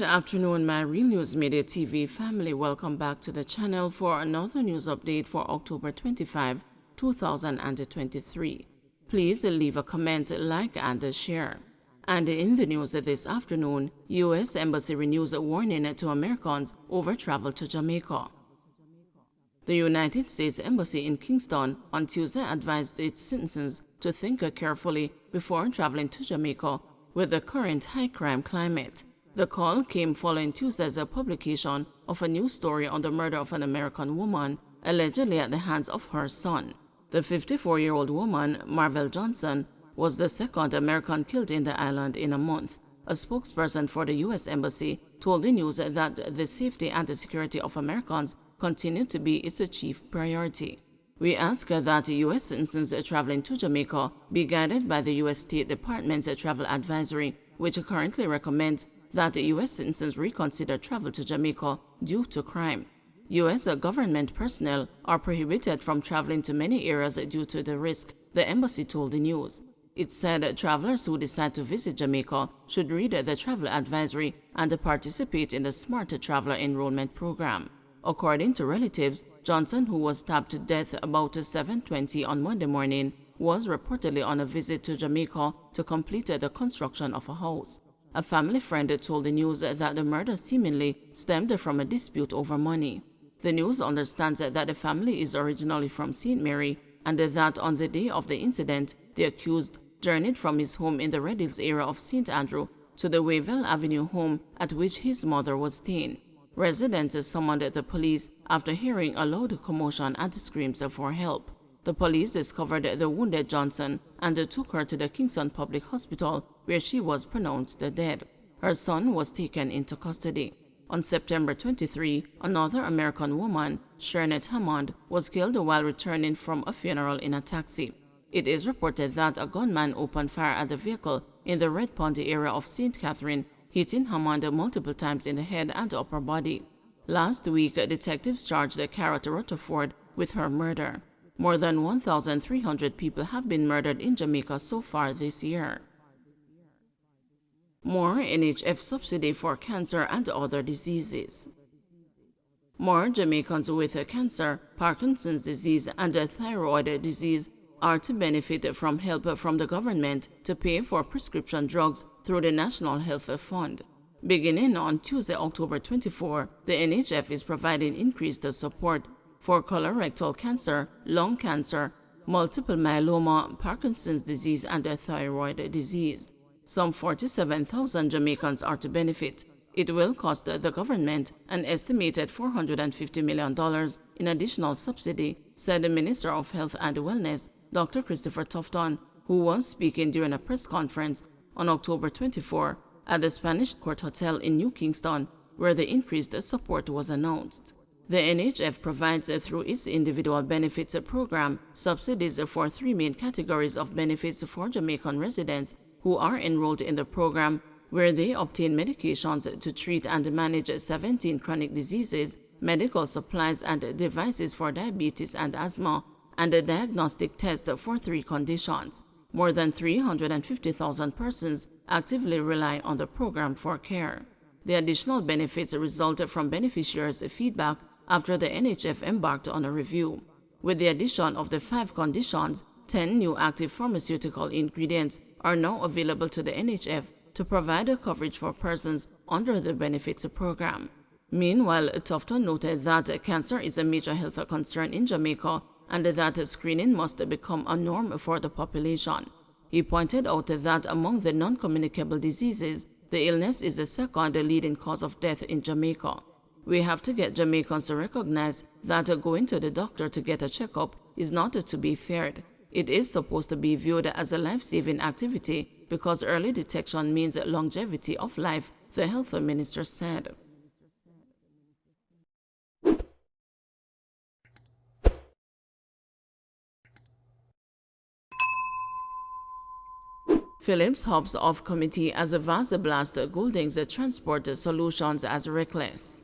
Good afternoon, my Real News Media TV family. Welcome back to the channel for another news update for October 25, 2023. Please leave a comment, like, and share. And in the news this afternoon, U.S. Embassy renews a warning to Americans over travel to Jamaica. The United States Embassy in Kingston on Tuesday advised its citizens to think carefully before traveling to Jamaica with the current high crime climate. The call came following Tuesday's publication of a news story on the murder of an American woman, allegedly at the hands of her son. The 54-year-old woman, Marvel Johnson, was the second American killed in the island in a month. A spokesperson for the U.S. Embassy told the news that the safety and the security of Americans continue to be its chief priority. We ask that U.S. citizens traveling to Jamaica be guided by the U.S. State Department's travel advisory, which currently recommends that U.S. citizens reconsider travel to Jamaica due to crime. U.S. government personnel are prohibited from traveling to many areas due to the risk, the embassy told the news. It said travelers who decide to visit Jamaica should read the travel advisory and participate in the Smart Traveler Enrollment Program. According to relatives, Johnson, who was stabbed to death about 7:20 on Monday morning, was reportedly on a visit to Jamaica to complete the construction of a house. A family friend told the news that the murder seemingly stemmed from a dispute over money. The news understands that the family is originally from St. Mary and that on the day of the incident, the accused journeyed from his home in the Red Hills area of St. Andrew to the Wavell Avenue home at which his mother was staying. Residents summoned the police after hearing a loud commotion and screams for help. The police discovered the wounded Johnson and took her to the Kingston Public Hospital, where she was pronounced dead. Her son was taken into custody. On September 23, another American woman, Shernet Hammond, was killed while returning from a funeral in a taxi. It is reported that a gunman opened fire at the vehicle in the Red Pond area of St. Catherine, hitting Hammond multiple times in the head and upper body. Last week, detectives charged Cara Rutherford with her murder. More than 1,300 people have been murdered in Jamaica so far this year. More NHF subsidy for cancer and other diseases. More Jamaicans with cancer, Parkinson's disease, and thyroid disease are to benefit from help from the government to pay for prescription drugs through the National Health Fund. Beginning on Tuesday, October 24, the NHF is providing increased support for colorectal cancer, lung cancer, multiple myeloma, Parkinson's disease, and thyroid disease. Some 47,000 Jamaicans are to benefit. It will cost the government an estimated $450 million in additional subsidy, said the Minister of Health and Wellness, Dr. Christopher Tufton, who was speaking during a press conference on October 24 at the Spanish Court Hotel in New Kingston, where the increased support was announced. The NHF provides through its individual benefits program subsidies for three main categories of benefits for Jamaican residents who are enrolled in the program, where they obtain medications to treat and manage 17 chronic diseases, medical supplies and devices for diabetes and asthma, and a diagnostic test for 3 conditions. More than 350,000 persons actively rely on the program for care. The additional benefits result from beneficiaries' feedback after the NHF embarked on a review. With the addition of the 5 conditions, 10 new active pharmaceutical ingredients are now available to the NHF to provide coverage for persons under the benefits program. Meanwhile, Tufton noted that cancer is a major health concern in Jamaica and that screening must become a norm for the population. He pointed out that among the non-communicable diseases, the illness is the second leading cause of death in Jamaica. We have to get Jamaicans to recognize that going to the doctor to get a checkup is not to be feared. It is supposed to be viewed as a life-saving activity because early detection means longevity of life, the health minister said. Phillips hopes off committee as a Vaz blast Goulding's transport solutions as reckless.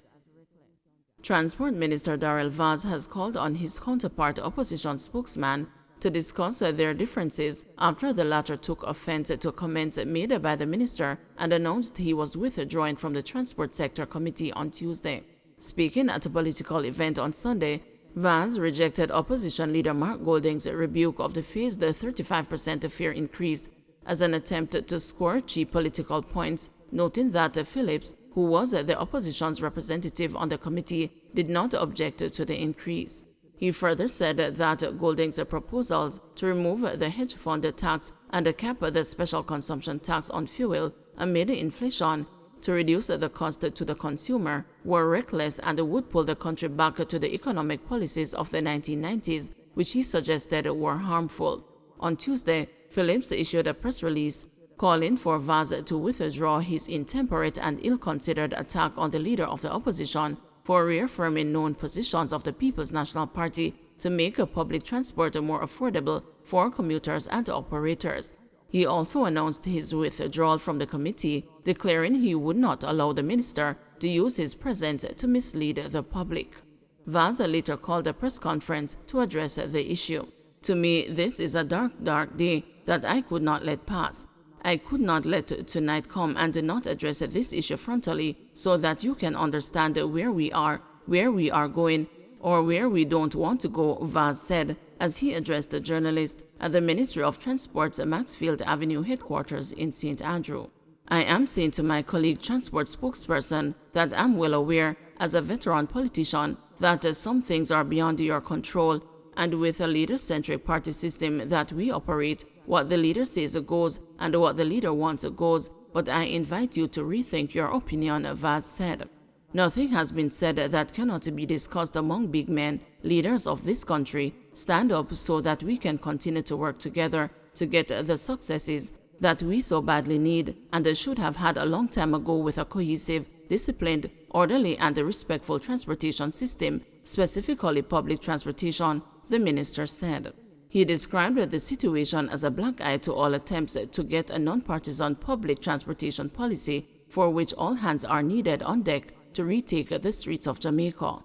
Transport Minister Darrell Vaz has called on his counterpart opposition spokesman to discuss their differences after the latter took offense to comments made by the minister and announced he was withdrawing from the Transport Sector Committee on Tuesday. Speaking at a political event on Sunday, Vaz rejected opposition leader Mark Golding's rebuke of the phased 35% fare increase as an attempt to score cheap political points, noting that Phillips, who was the opposition's representative on the committee, did not object to the increase. He further said that Golding's proposals to remove the hedge fund tax and cap the special consumption tax on fuel amid inflation to reduce the cost to the consumer were reckless and would pull the country back to the economic policies of the 1990s, which he suggested were harmful. On Tuesday, Phillips issued a press release calling for Vaz to withdraw his intemperate and ill-considered attack on the leader of the opposition for reaffirming known positions of the People's National Party to make public transport more affordable for commuters and operators. He also announced his withdrawal from the committee, declaring he would not allow the minister to use his presence to mislead the public. Vaz later called a press conference to address the issue. "To me, this is a dark day that I could not let pass. I could not let tonight come and not address this issue frontally so that you can understand where we are going, or where we don't want to go," Vaz said as he addressed the journalist at the Ministry of Transport's Maxfield Avenue headquarters in St. Andrew. "I am saying to my colleague transport spokesperson that I'm well aware, as a veteran politician, that some things are beyond your control, and with a leader-centric party system that we operate, what the leader says goes and what the leader wants goes, but I invite you to rethink your opinion," Vaz said. "Nothing has been said that cannot be discussed among big men, leaders of this country. Stand up so that we can continue to work together to get the successes that we so badly need and should have had a long time ago with a cohesive, disciplined, orderly and respectful transportation system, specifically public transportation," the minister said. He described the situation as a black eye to all attempts to get a nonpartisan public transportation policy for which all hands are needed on deck to retake the streets of Jamaica.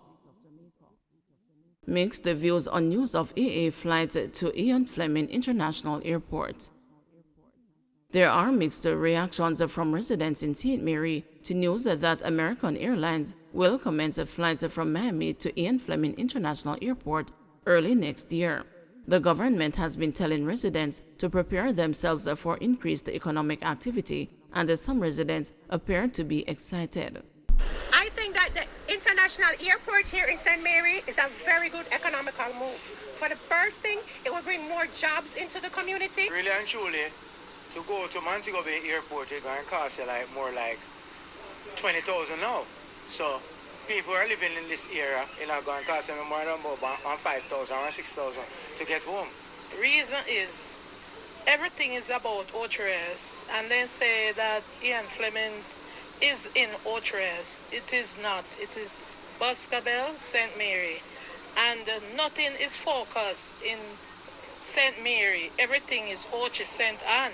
Mixed views on news of AA flights to Ian Fleming International Airport. There are mixed reactions from residents in St. Mary to news that American Airlines will commence flights from Miami to Ian Fleming International Airport early next year. The government has been telling residents to prepare themselves for increased economic activity, and some residents appear to be excited. I think that the international airport here in St. Mary is a very good economical move. For the first thing, it will bring more jobs into the community. Really and truly, to go to Montego Bay Airport, it's going to cost you more like 20,000 now. So people who are living in this area, it's not going to cost them more than about 5,000 or 6,000 to get home. The reason is everything is about Otres, and they say that Ian Fleming's is in Otres. It is not. It is Boscobel, St. Mary. And nothing is focused in St. Mary. Everything is Otres, St. Anne.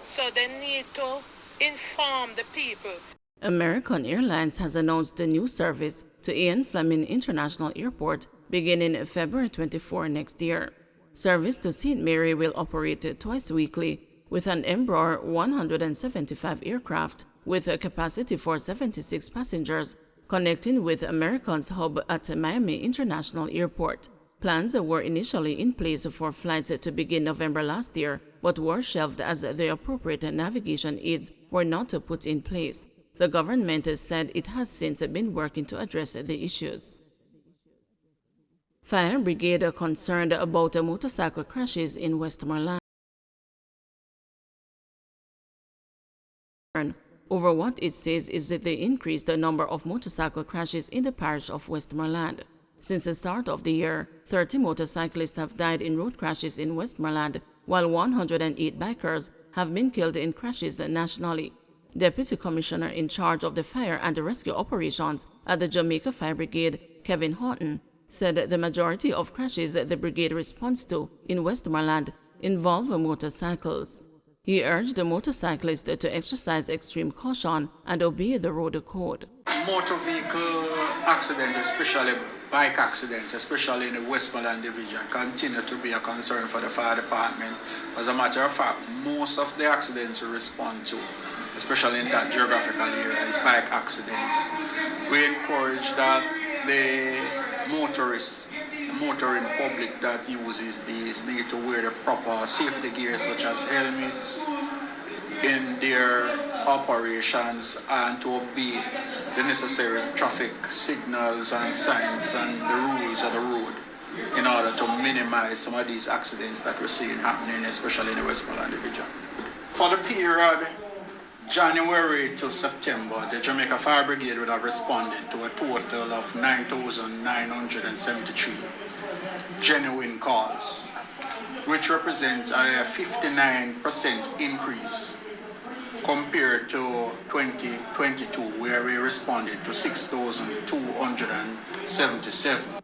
So they need to inform the people. American Airlines has announced the new service to Ian Fleming International Airport beginning February 24 next year. Service to St. Mary will operate twice weekly with an Embraer 175 aircraft with a capacity for 76 passengers, connecting with American's hub at Miami International Airport. Plans were initially in place for flights to begin November last year, but were shelved as the appropriate navigation aids were not put in place. The government has said it has since been working to address the issues. Fire brigade are concerned about motorcycle crashes in Westmoreland over what it says is the increased number of motorcycle crashes in the parish of Westmoreland. Since the start of the year, 30 motorcyclists have died in road crashes in Westmoreland, while 108 bikers have been killed in crashes nationally. Deputy Commissioner in charge of the fire and rescue operations at the Jamaica Fire Brigade, Kevin Horton, said the majority of crashes the brigade responds to in Westmoreland involve motorcycles. He urged the motorcyclists to exercise extreme caution and obey the road code. Motor vehicle accidents, especially bike accidents, especially in the Westmoreland Division, continue to be a concern for the fire department. As a matter of fact, most of the accidents we respond to, especially in that geographical area, is bike accidents. We encourage that the motorists, the motoring public that uses these need to wear the proper safety gear such as helmets in their operations and to obey the necessary traffic signals and signs and the rules of the road in order to minimize some of these accidents that we're seeing happening, especially in the Westmoreland Division. For the period January to September, the Jamaica Fire Brigade would have responded to a total of 9,973 genuine calls, which represent a 59% increase compared to 2022, where we responded to 6,277.